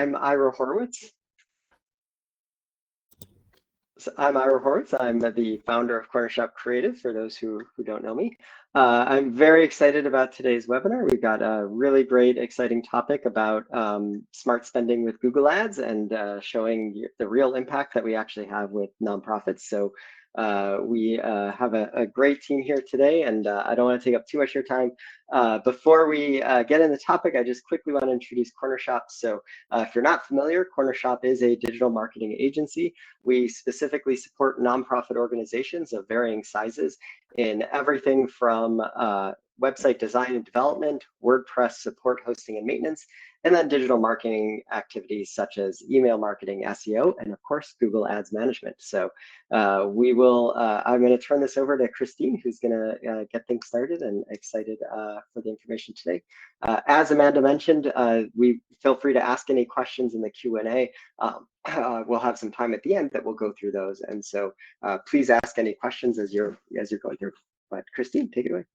I'm Ira Horowitz. I'm Ira Horowitz. I'm the founder of Cornershop Creative, for those who don't know me. I'm very excited about today's webinar. We've got a really great, exciting topic about smart spending with Google Ads and showing the real impact that we actually have with nonprofits. So we have a great team here today, and I don't want to take up too much of your time. Before we get in the topic, I just quickly want to introduce Cornershop. So if you're not familiar, Cornershop is a digital marketing agency. We specifically support nonprofit organizations of varying sizes in everything from website design and development, WordPress support, hosting and maintenance, and then digital marketing activities such as email marketing, SEO, and of course, Google Ads management. So I'm going to turn this over to Christine, who's going to get things started, and excited for the information today. As Amanda mentioned, we feel free to ask any questions in the Q&A. We'll have some time at the end that we'll go through those. And so please ask any questions as you're going through. But Christine, take it away.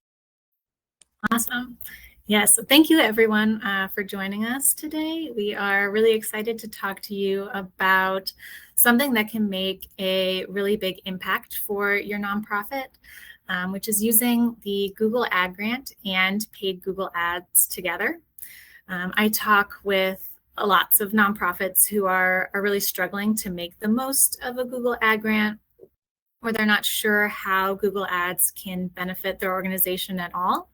Awesome. Yes, so thank you everyone for joining us today. We are really excited to talk to you about something that can make a really big impact for your nonprofit, which is using the Google Ad Grant and paid Google Ads together. I talk with lots of nonprofits who are really struggling to make the most of a Google Ad Grant, or they're not sure how Google Ads can benefit their organization at all.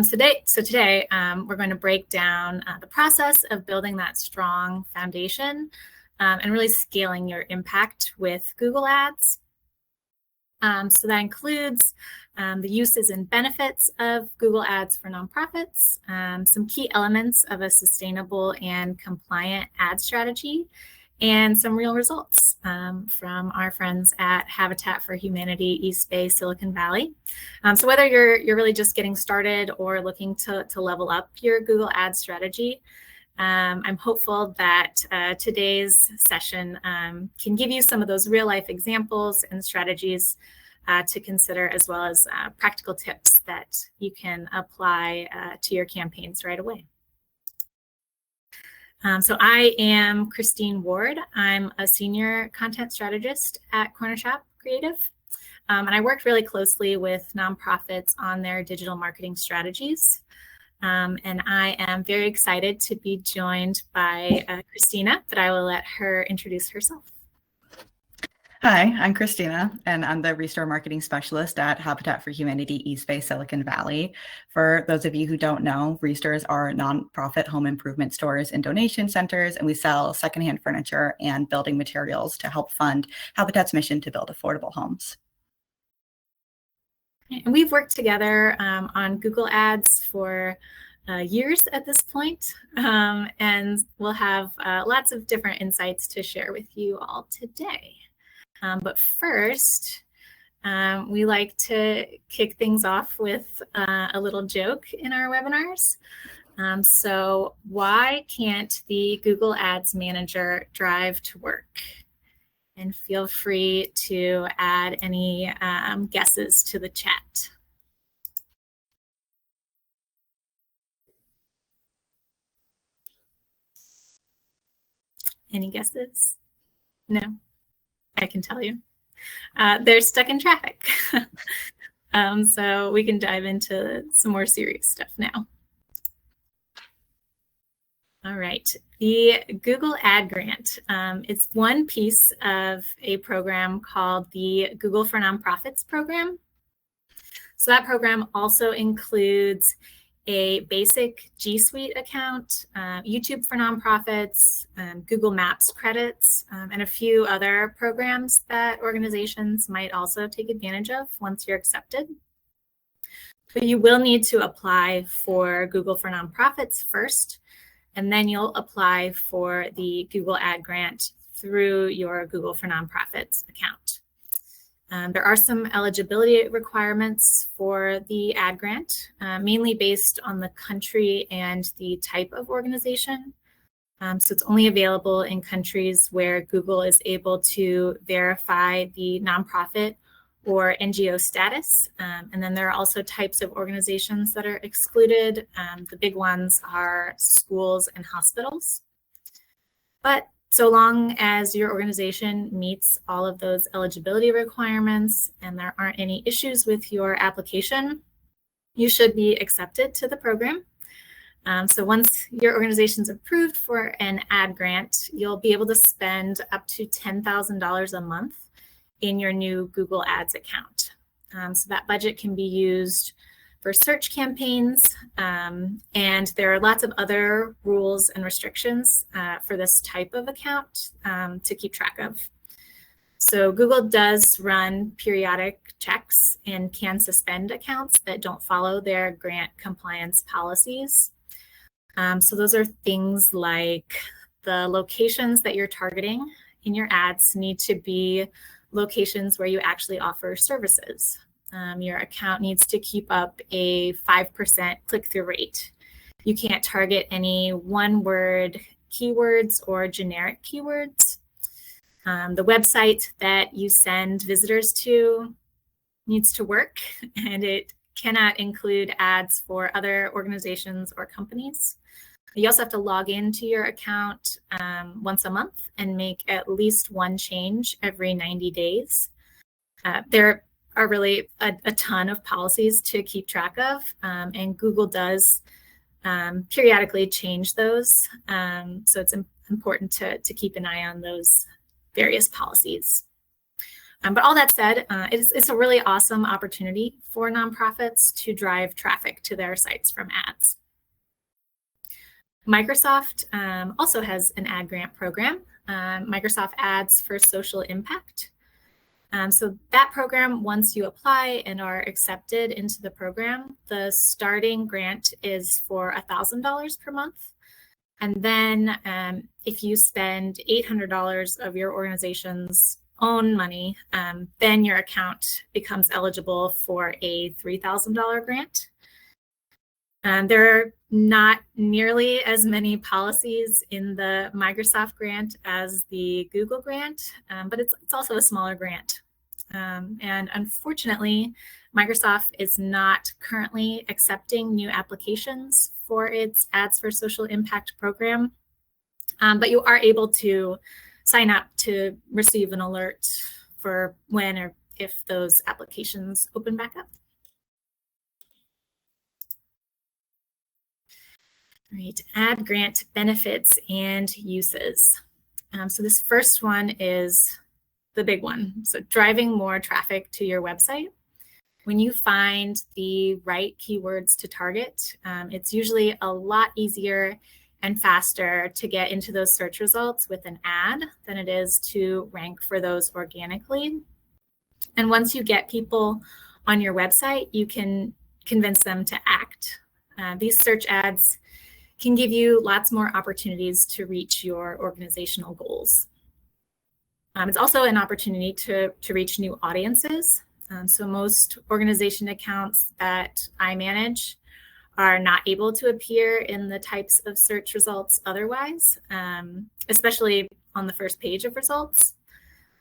So today, we're going to break down the process of building that strong foundation and really scaling your impact with Google Ads. So that includes the uses and benefits of Google Ads for nonprofits, some key elements of a sustainable and compliant ad strategy, and some real results from our friends at Habitat for Humanity, East Bay, Silicon Valley. So whether you're really just getting started or looking to level up your Google Ads strategy, I'm hopeful that today's session can give you some of those real life examples and strategies to consider, as well as practical tips that you can apply to your campaigns right away. So I am Christine Ward. I'm a senior content strategist at Cornershop Creative. And I work really closely with nonprofits on their digital marketing strategies. And I am very excited to be joined by Christina, but I will let her introduce herself. Hi, I'm Christina, and I'm the Restore Marketing Specialist at Habitat for Humanity, East Bay, Silicon Valley. For those of you who don't know, Restores are nonprofit home improvement stores and donation centers, and we sell secondhand furniture and building materials to help fund Habitat's mission to build affordable homes. And we've worked together on Google Ads for years at this point, and we'll have lots of different insights to share with you all today. But first, we like to kick things off with a little joke in our webinars. So why can't the Google Ads Manager drive to work? And feel free to add any guesses to the chat. Any guesses? No? I can tell you. They're stuck in traffic. So we can dive into some more serious stuff now. All right, the Google Ad Grant. It's one piece of a program called the Google for Nonprofits program. So that program also includes a basic G Suite account, YouTube for nonprofits, Google Maps credits, and a few other programs that organizations might also take advantage of once you're accepted. But you will need to apply for Google for Nonprofits first, and then you'll apply for the Google Ad Grant through your Google for Nonprofits account. There are some eligibility requirements for the ad grant, mainly based on the country and the type of organization. So it's only available in countries where Google is able to verify the nonprofit or NGO status. And then there are also types of organizations that are excluded. The big ones are schools and hospitals. But so long as your organization meets all of those eligibility requirements and there aren't any issues with your application, you should be accepted to the program. So once your organization's approved for an ad grant, you'll be able to spend up to $10,000 a month in your new Google Ads account. So that budget can be used for search campaigns, and there are lots of other rules and restrictions for this type of account to keep track of. So Google does run periodic checks and can suspend accounts that don't follow their grant compliance policies. So those are things like the locations that you're targeting in your ads need to be locations where you actually offer services. Your account needs to keep up a 5% click-through rate. You can't target any one-word keywords or generic keywords. The website that you send visitors to needs to work, and it cannot include ads for other organizations or companies. You also have to log into your account once a month and make at least one change every 90 days. There are really a ton of policies to keep track of, and Google does periodically change those. So it's important to keep an eye on those various policies. But all that said, it's a really awesome opportunity for nonprofits to drive traffic to their sites from ads. Microsoft also has an ad grant program, Microsoft Ads for Social Impact. So that program, once you apply and are accepted into the program, the starting grant is for $1,000 per month. And then if you spend $800 of your organization's own money, then your account becomes eligible for a $3,000 grant. There are not nearly as many policies in the Microsoft grant as the Google grant, but it's also a smaller grant. And unfortunately, Microsoft is not currently accepting new applications for its Ads for Social Impact program, but you are able to sign up to receive an alert for when or if those applications open back up. All right, ad grant benefits and uses. So this first one is the big one. So driving more traffic to your website. When you find the right keywords to target, it's usually a lot easier and faster to get into those search results with an ad than it is to rank for those organically. And once you get people on your website, you can convince them to act. These search ads can give you lots more opportunities to reach your organizational goals. It's also an opportunity to reach new audiences. So most organization accounts that I manage are not able to appear in the types of search results otherwise, especially on the first page of results.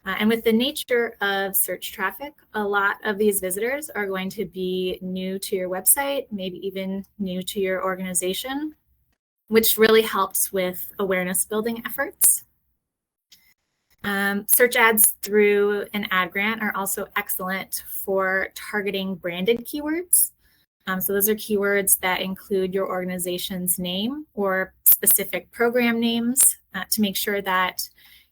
And with the nature of search traffic, a lot of these visitors are going to be new to your website, maybe even new to your organization, which really helps with awareness building efforts. Search ads through an ad grant are also excellent for targeting branded keywords. So those are keywords that include your organization's name or specific program names to make sure that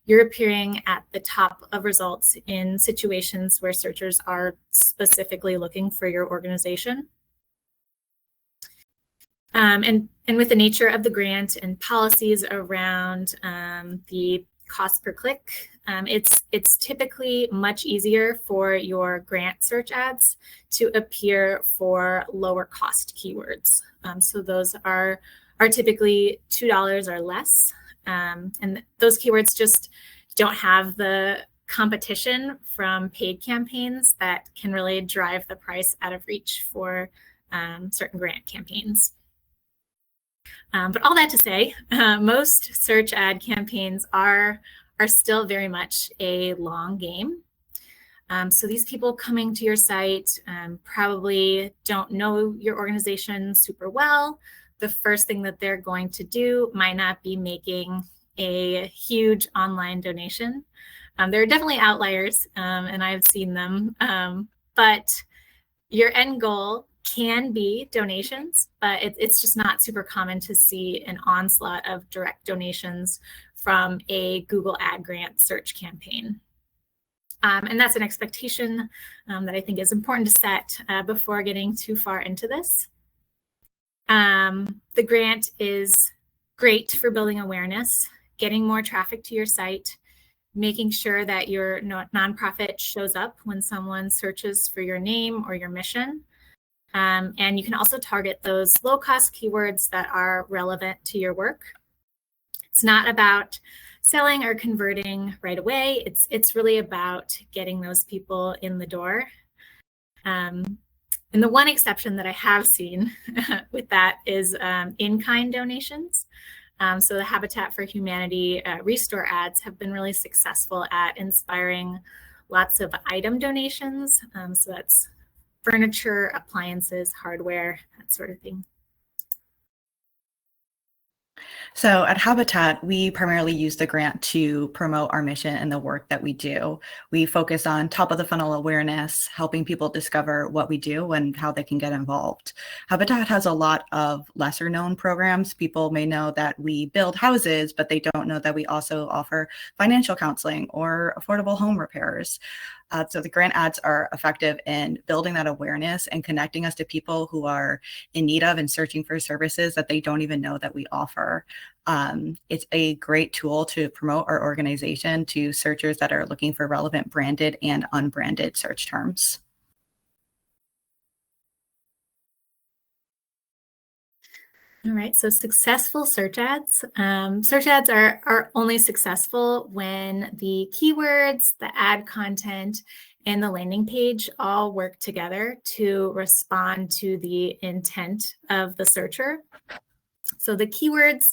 you're appearing at the top of results in situations where searchers are specifically looking for your organization. And with the nature of the grant and policies around the cost per click, it's typically much easier for your grant search ads to appear for lower cost keywords. So those are typically $2 or less. And those keywords just don't have the competition from paid campaigns that can really drive the price out of reach for certain grant campaigns. But all that to say, most search ad campaigns are still very much a long game. So these people coming to your site probably don't know your organization super well. The first thing that they're going to do might not be making a huge online donation. There are definitely outliers, and I've seen them, but your end goal can be donations, but it's just not super common to see an onslaught of direct donations from a Google Ad Grant search campaign. And that's an expectation that I think is important to set before getting too far into this. The grant is great for building awareness, getting more traffic to your site, making sure that your nonprofit shows up when someone searches for your name or your mission. And you can also target those low-cost keywords that are relevant to your work. It's not about selling or converting right away. It's really about getting those people in the door. And the one exception that I have seen with that is in-kind donations. So the Habitat for Humanity Restore ads have been really successful at inspiring lots of item donations. So that's furniture, appliances, hardware, that sort of thing. So at Habitat, we primarily use the grant to promote our mission and the work that we do. We focus on top of the funnel awareness, helping people discover what we do and how they can get involved. Habitat has a lot of lesser known programs. People may know that we build houses, but they don't know that we also offer financial counseling or affordable home repairs. So the grant ads are effective in building that awareness and connecting us to people who are in need of and searching for services that they don't even know that we offer. It's a great tool to promote our organization to searchers that are looking for relevant branded and unbranded search terms. All right, so successful search ads. Search ads are only successful when the keywords, the ad content, and the landing page all work together to respond to the intent of the searcher. So the keywords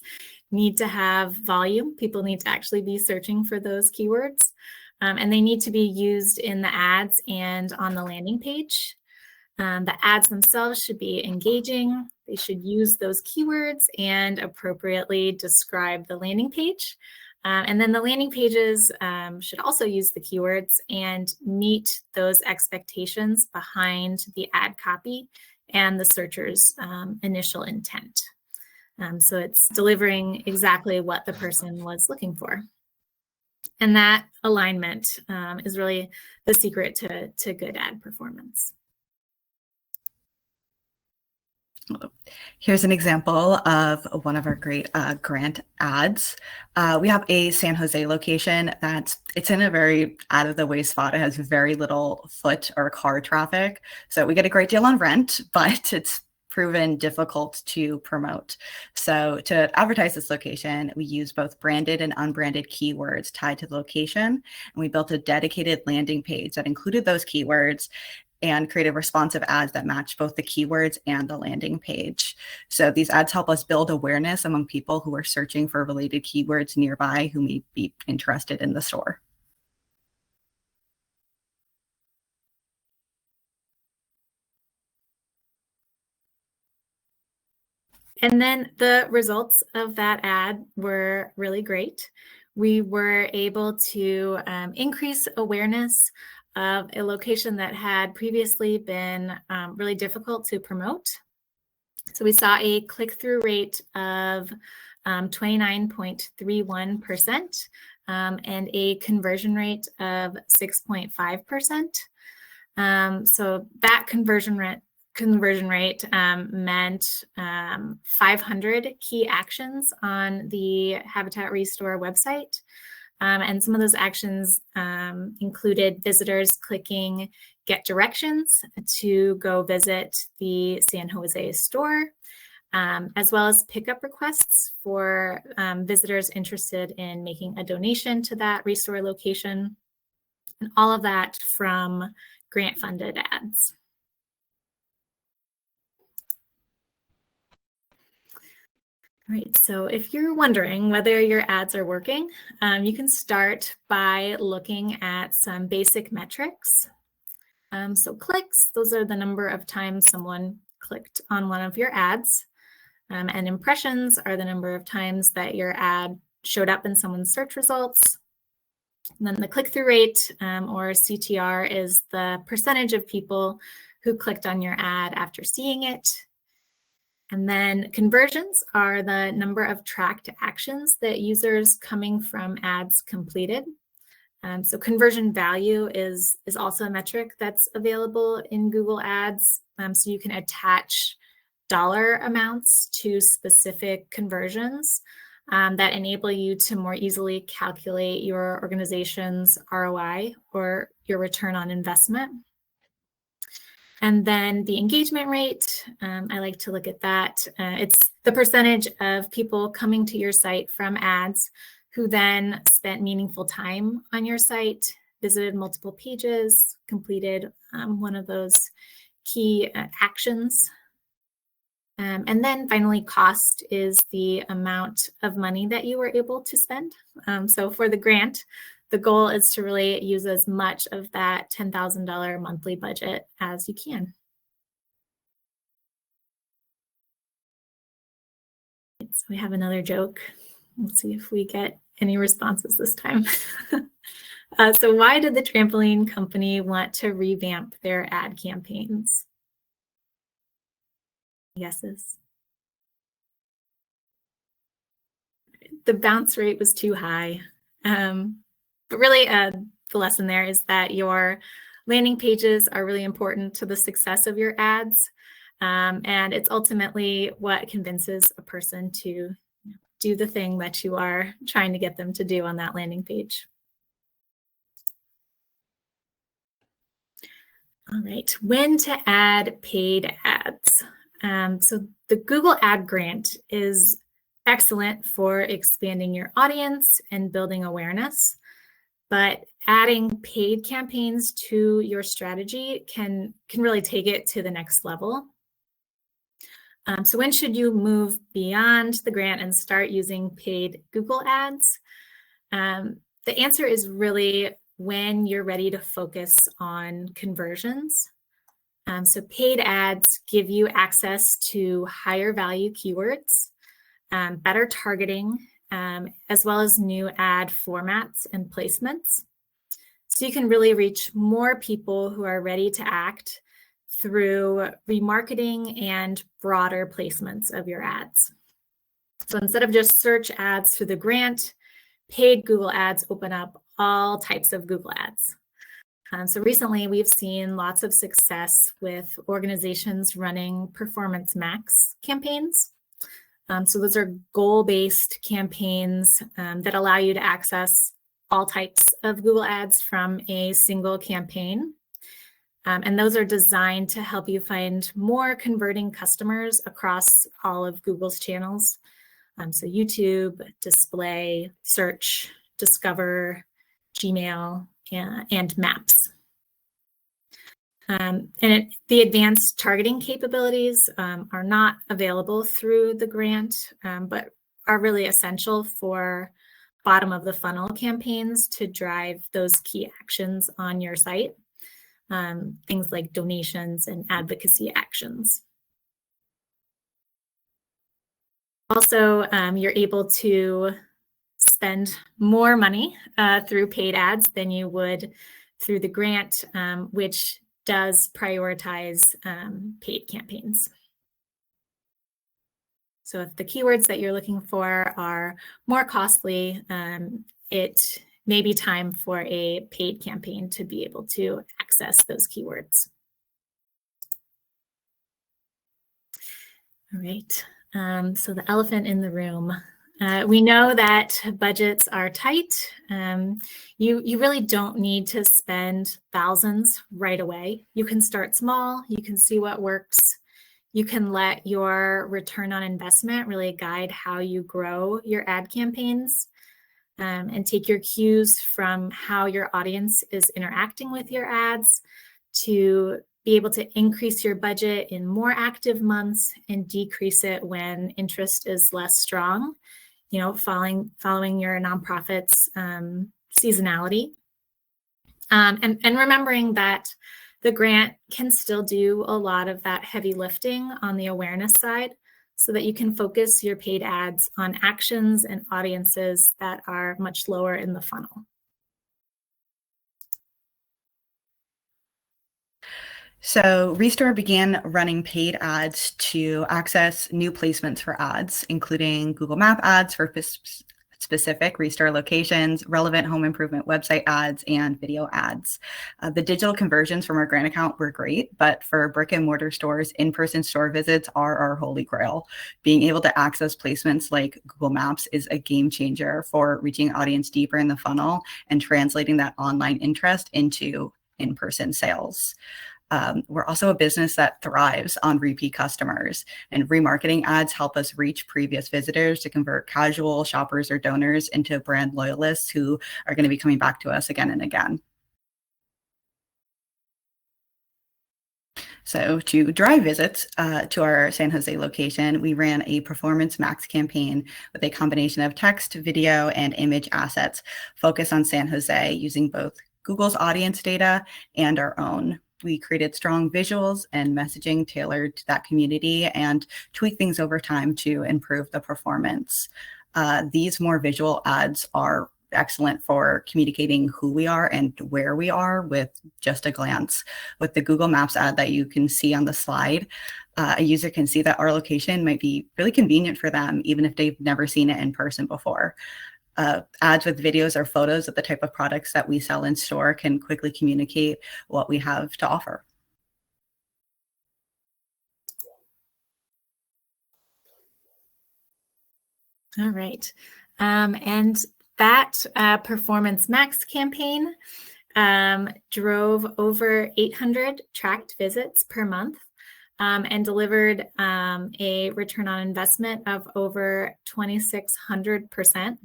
need to have volume. People need to actually be searching for those keywords, and they need to be used in the ads and on the landing page. The ads themselves should be engaging. They should use those keywords and appropriately describe the landing page. And then the landing pages should also use the keywords and meet those expectations behind the ad copy and the searcher's initial intent. So it's delivering exactly what the person was looking for. And that alignment is really the secret to good ad performance. Here's an example of one of our great grant ads. We have a San Jose location it's in a very out of the way spot. It has very little foot or car traffic. So we get a great deal on rent, but it's proven difficult to promote. So to advertise this location, we use both branded and unbranded keywords tied to the location. And we built a dedicated landing page that included those keywords and created responsive ads that match both the keywords and the landing page. So these ads help us build awareness among people who are searching for related keywords nearby who may be interested in the store. And then the results of that ad were really great. We were able to increase awareness of a location that had previously been really difficult to promote. So we saw a click-through rate of 29.31% and a conversion rate of 6.5%. So that conversion rate meant 500 key actions on the Habitat Restore website. And some of those actions included visitors clicking get directions to go visit the San Jose store, as well as pickup requests for visitors interested in making a donation to that Restore location, and all of that from grant-funded ads. All right, so if you're wondering whether your ads are working, you can start by looking at some basic metrics. So clicks, those are the number of times someone clicked on one of your ads. And impressions are the number of times that your ad showed up in someone's search results. And then the click-through rate, or CTR, is the percentage of people who clicked on your ad after seeing it. And then conversions are the number of tracked actions that users coming from ads completed. So conversion value is also a metric that's available in Google Ads. So you can attach dollar amounts to specific conversions that enable you to more easily calculate your organization's ROI, or your return on investment. And then the engagement rate, I like to look at that. It's the percentage of people coming to your site from ads who then spent meaningful time on your site, visited multiple pages, completed one of those key actions. And then finally, cost is the amount of money that you were able to spend. So for the grant, the goal is to really use as much of that $10,000 monthly budget as you can. So we have another joke. Let's see if we get any responses this time. So why did the trampoline company want to revamp their ad campaigns? Guesses? The bounce rate was too high. But really, the lesson there is that your landing pages are really important to the success of your ads. And it's ultimately what convinces a person to do the thing that you are trying to get them to do on that landing page. All right, when to add paid ads. So the Google Ad Grant is excellent for expanding your audience and building awareness, but adding paid campaigns to your strategy can really take it to the next level. So when should you move beyond the grant and start using paid Google ads? The answer is really when you're ready to focus on conversions. So paid ads give you access to higher value keywords, better targeting, as well as new ad formats and placements. So you can really reach more people who are ready to act through remarketing and broader placements of your ads. So instead of just search ads through the grant, paid Google ads open up all types of Google ads. So recently we've seen lots of success with organizations running Performance Max campaigns. So those are goal-based campaigns that allow you to access all types of Google ads from a single campaign. And those are designed to help you find more converting customers across all of Google's channels. So YouTube, display, search, discover, Gmail, and Maps. The advanced targeting capabilities are not available through the grant, but are really essential for bottom of the funnel campaigns to drive those key actions on your site. Things like donations and advocacy actions. Also, you're able to spend more money through paid ads than you would through the grant, which does prioritize paid campaigns. So if the keywords that you're looking for are more costly, it may be time for a paid campaign to be able to access those keywords. All right, so the elephant in the room. We know that budgets are tight. You really don't need to spend thousands right away. You can start small, you can see what works. You can let your return on investment really guide how you grow your ad campaigns, and take your cues from how your audience is interacting with your ads to be able to increase your budget in more active months and decrease it when interest is less strong, you know, following your nonprofit's seasonality. And remembering that the grant can still do a lot of that heavy lifting on the awareness side. so that you can focus your paid ads on actions and audiences that are much lower in the funnel. So Restore began running paid ads to access new placements for ads, including Google Map ads for specific Restore locations, relevant home improvement website ads, and video ads. The digital conversions from our grant account were great, but for brick and mortar stores, in-person store visits are our holy grail. Being able to access placements like Google Maps is a game changer for reaching audience deeper in the funnel and translating that online interest into in-person sales. We're also a business that thrives on repeat customers, and remarketing ads help us reach previous visitors to convert casual shoppers or donors into brand loyalists who are going to be coming back to us again and again. So to drive visits to our San Jose location, we ran a Performance Max campaign with a combination of text, video, and image assets focused on San Jose using both Google's audience data and our own. We created strong visuals and messaging tailored to that community and tweaked things over time to improve the performance. These more visual ads are excellent for communicating who we are and where we are with just a glance. With the Google Maps ad that you can see on the slide, a user can see that our location might be really convenient for them, even if they've never seen it in person before. Ads with videos or photos of the type of products that we sell in store can quickly communicate what we have to offer. All right. And that Performance Max campaign drove over 800 tracked visits per month and delivered a return on investment of over 2,600%.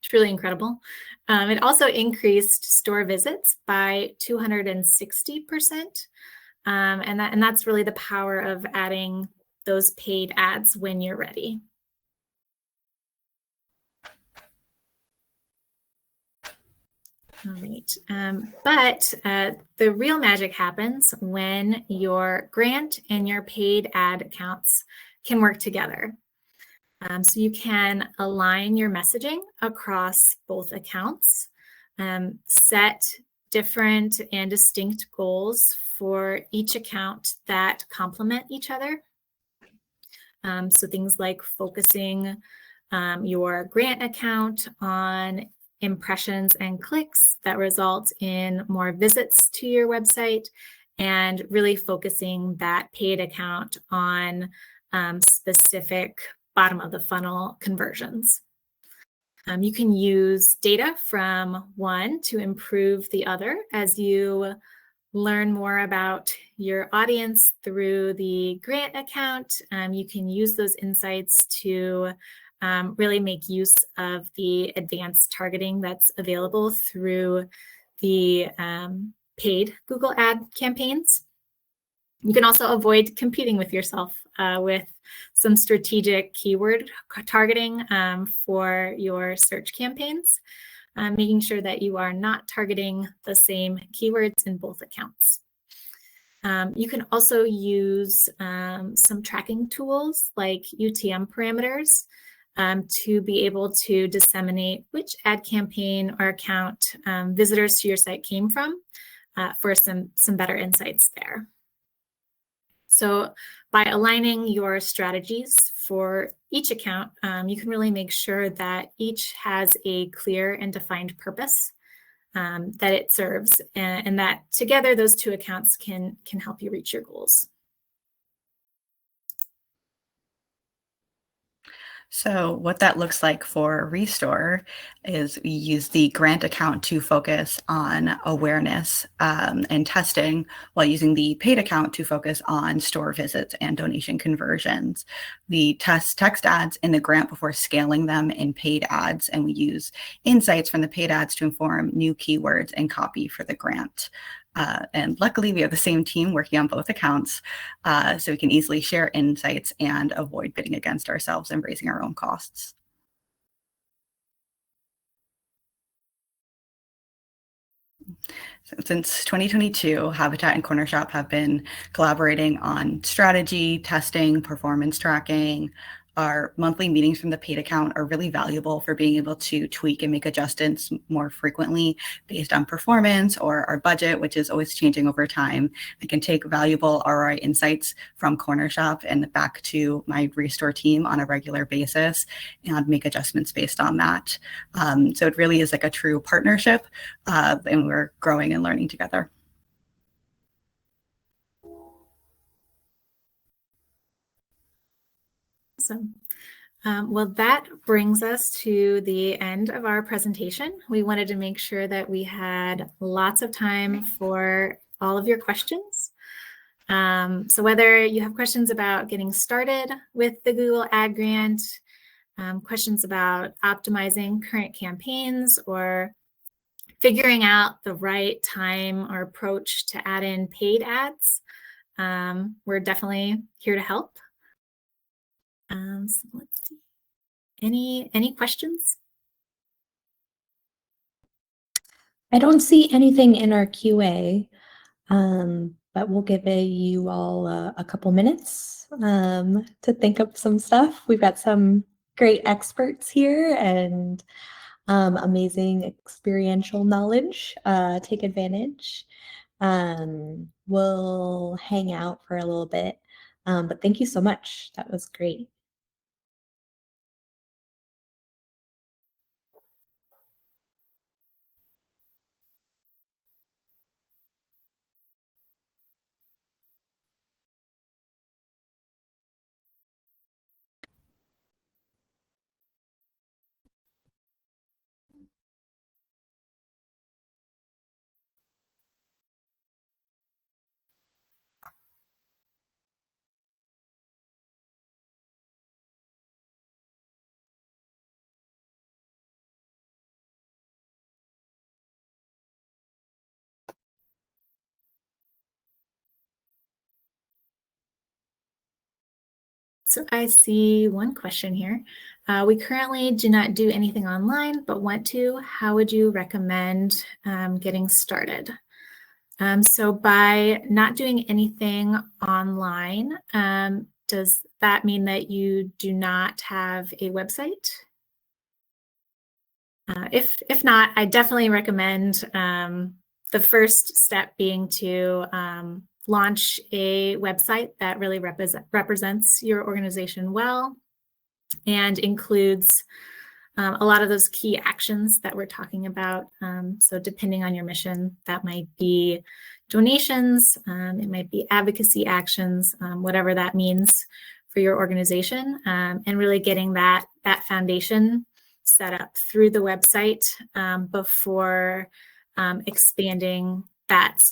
It's really incredible. It also increased store visits by 260%. And that's really the power of adding those paid ads when you're ready. All right. But the real magic happens when your grant and your paid ad accounts can work together. So you can align your messaging across both accounts, set different and distinct goals for each account that complement each other. So things like focusing your grant account on impressions and clicks that result in more visits to your website, and really focusing that paid account on specific bottom of the funnel conversions. You can use data from one to improve the other as you learn more about your audience through the grant account. You can use those insights to really make use of the advanced targeting that's available through the paid Google ad campaigns. You can also avoid competing with yourself with some strategic keyword targeting for your search campaigns, making sure that you are not targeting the same keywords in both accounts. You can also use some tracking tools like UTM parameters to be able to disseminate which ad campaign or account visitors to your site came from for some better insights there. So by aligning your strategies for each account, you can really make sure that each has a clear and defined purpose that it serves, and that together those two accounts can help you reach your goals. So what that looks like for Restore is we use the grant account to focus on awareness and testing, while using the paid account to focus on store visits and donation conversions. We test text ads in the grant before scaling them in paid ads, and we use insights from the paid ads to inform new keywords and copy for the grant. And luckily, we have the same team working on both accounts, so we can easily share insights and avoid bidding against ourselves and raising our own costs. Since 2022, Habitat and Cornershop have been collaborating on strategy, testing, performance tracking. Our monthly meetings from the paid account are really valuable for being able to tweak and make adjustments more frequently based on performance or our budget, which is always changing over time. I can take valuable ROI insights from Cornershop and back to my Restore team on a regular basis and make adjustments based on that. So it really is like a true partnership, and we're growing and learning together. Awesome. Well, that brings us to the end of our presentation. We wanted to make sure that we had lots of time for all of your questions. So whether you have questions about getting started with the Google Ad Grant, questions about optimizing current campaigns, or figuring out the right time or approach to add in paid ads, we're definitely here to help. So let's see. Any questions? I don't see anything in our QA, but we'll give you all a couple minutes to think of some stuff. We've got some great experts here and amazing experiential knowledge. Take advantage. We'll hang out for a little bit, but thank you so much. That was great. So I see one question here. We currently do not do anything online, but want to. How would you recommend getting started? So by not doing anything online, does that mean that you do not have a website? If not, I definitely recommend the first step being to launch a website that really represents your organization well and includes a lot of those key actions that we're talking about. So depending on your mission, that might be donations, it might be advocacy actions, whatever that means for your organization, and really getting that foundation set up through the website before expanding that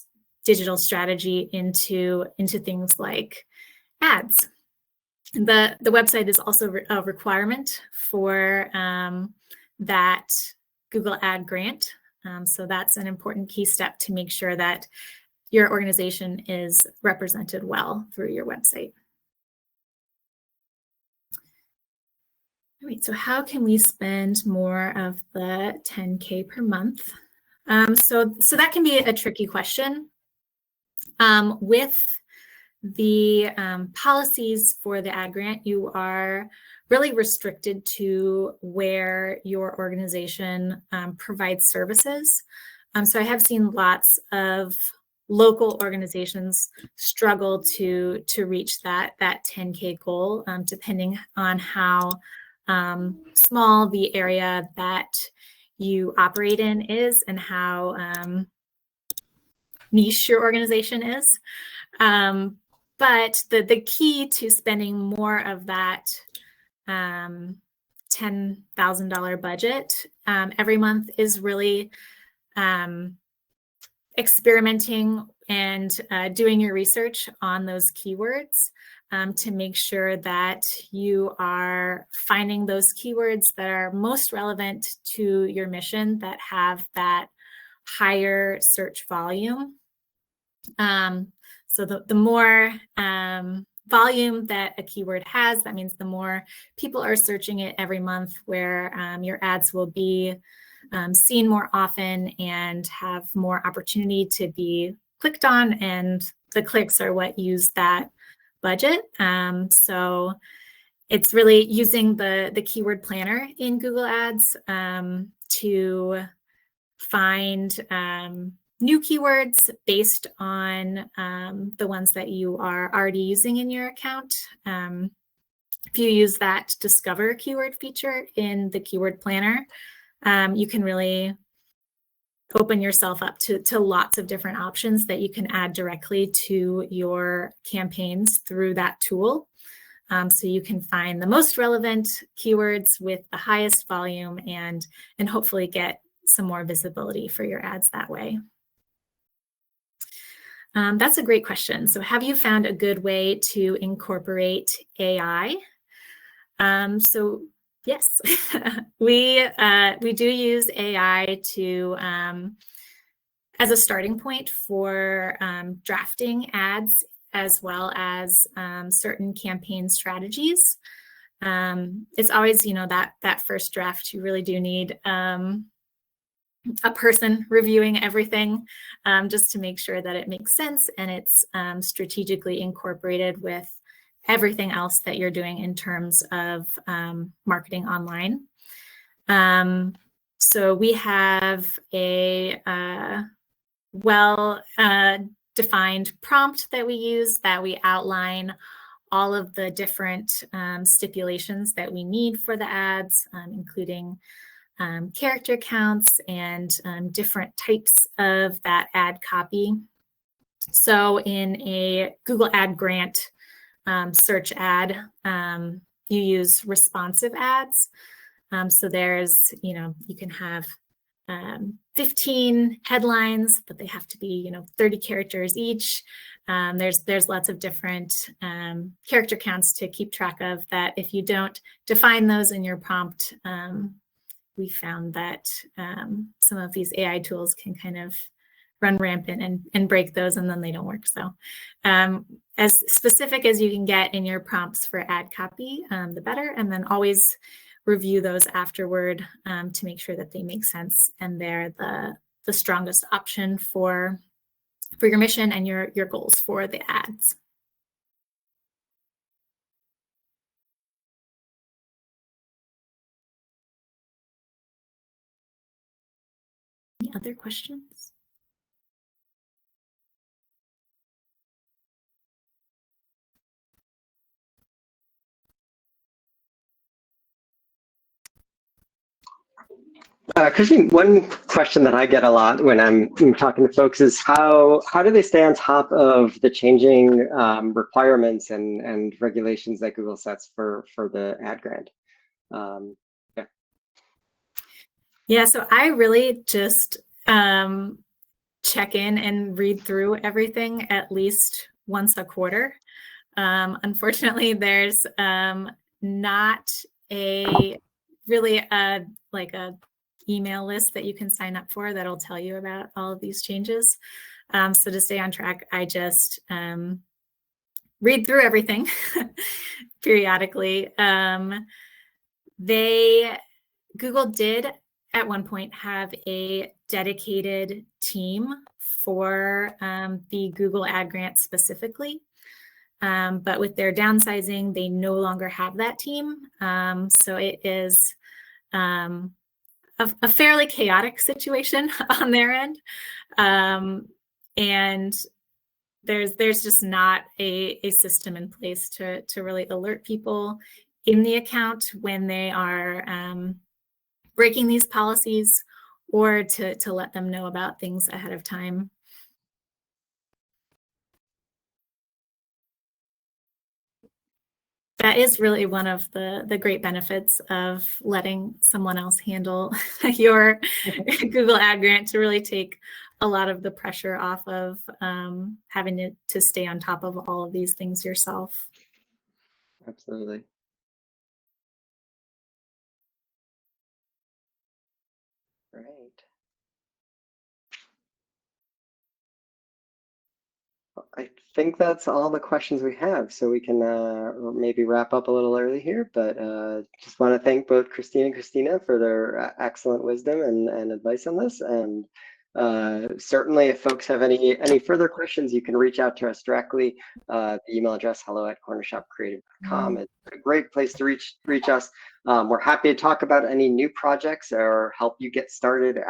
digital strategy into things like ads. The website is also a requirement for that Google Ad Grant. So that's an important key step to make sure that your organization is represented well through your website. All right, so how can we spend more of the 10K per month? So that can be a tricky question. With the policies for the ad grant, you are really restricted to where your organization provides services. So I have seen lots of local organizations struggle to reach that 10K goal, depending on how small the area that you operate in is and how niche your organization is. But the key to spending more of that $10,000 budget every month is really experimenting and doing your research on those keywords to make sure that you are finding those keywords that are most relevant to your mission, that have that higher search volume. So the more volume that a keyword has, that means the more people are searching it every month, where your ads will be seen more often and have more opportunity to be clicked on, and the clicks are what use that budget. So it's really using the keyword planner in Google Ads to find new keywords based on the ones that you are already using in your account. If you use that discover keyword feature in the keyword planner, you can really open yourself up to lots of different options that you can add directly to your campaigns through that tool. So you can find the most relevant keywords with the highest volume and hopefully get some more visibility for your ads that way. That's a great question. So have you found a good way to incorporate AI? So yes, we do use AI to as a starting point for drafting ads, as well as certain campaign strategies. It's always, that first draft, you really do need a person reviewing everything just to make sure that it makes sense and it's strategically incorporated with everything else that you're doing in terms of marketing online. So we have a well-defined prompt that we use, that we outline all of the different stipulations that we need for the ads, including character counts and different types of that ad copy. So in a Google Ad Grant search ad, you use responsive ads. So there's, you can have 15 headlines, but they have to be, 30 characters each. There's lots of different character counts to keep track of that. If you don't define those in your prompt, we found that some of these AI tools can kind of run rampant and break those, and then they don't work. So as specific as you can get in your prompts for ad copy, the better. And then always review those afterward to make sure that they make sense and they're the strongest option for your mission and your goals for the ads. Any other questions? Christine, one question that I get a lot when I'm talking to folks is how do they stay on top of the changing requirements and regulations that Google sets for the ad grant? Yeah, so I really just check in and read through everything at least once a quarter. Unfortunately, there's not really like a email list that you can sign up for that'll tell you about all of these changes. So to stay on track, I just read through everything periodically. Google did at one point have a dedicated team for the Google Ad Grant specifically. But with their downsizing, they no longer have that team. So it is a fairly chaotic situation on their end. And there's just not a system in place to really alert people in the account when they are breaking these policies, or to let them know about things ahead of time. That is really one of the great benefits of letting someone else handle your Google Ad Grant, to really take a lot of the pressure off of having to stay on top of all of these things yourself. Absolutely. Great. I think that's all the questions we have, so we can maybe wrap up a little early here, but just want to thank both Christine and Christina for their excellent wisdom and advice on this. And certainly if folks have any further questions, you can reach out to us directly. The email address, hello@cornershopcreative.com. It's a great place to reach us. We're happy to talk about any new projects or help you get started,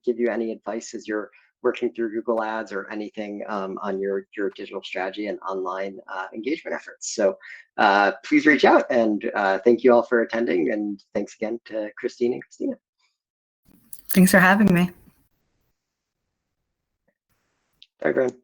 give you any advice as you're working through Google Ads or anything on your digital strategy and online engagement efforts. So please reach out, and thank you all for attending, and thanks again to Christine and Christina. Thanks for having me. Bye, everyone.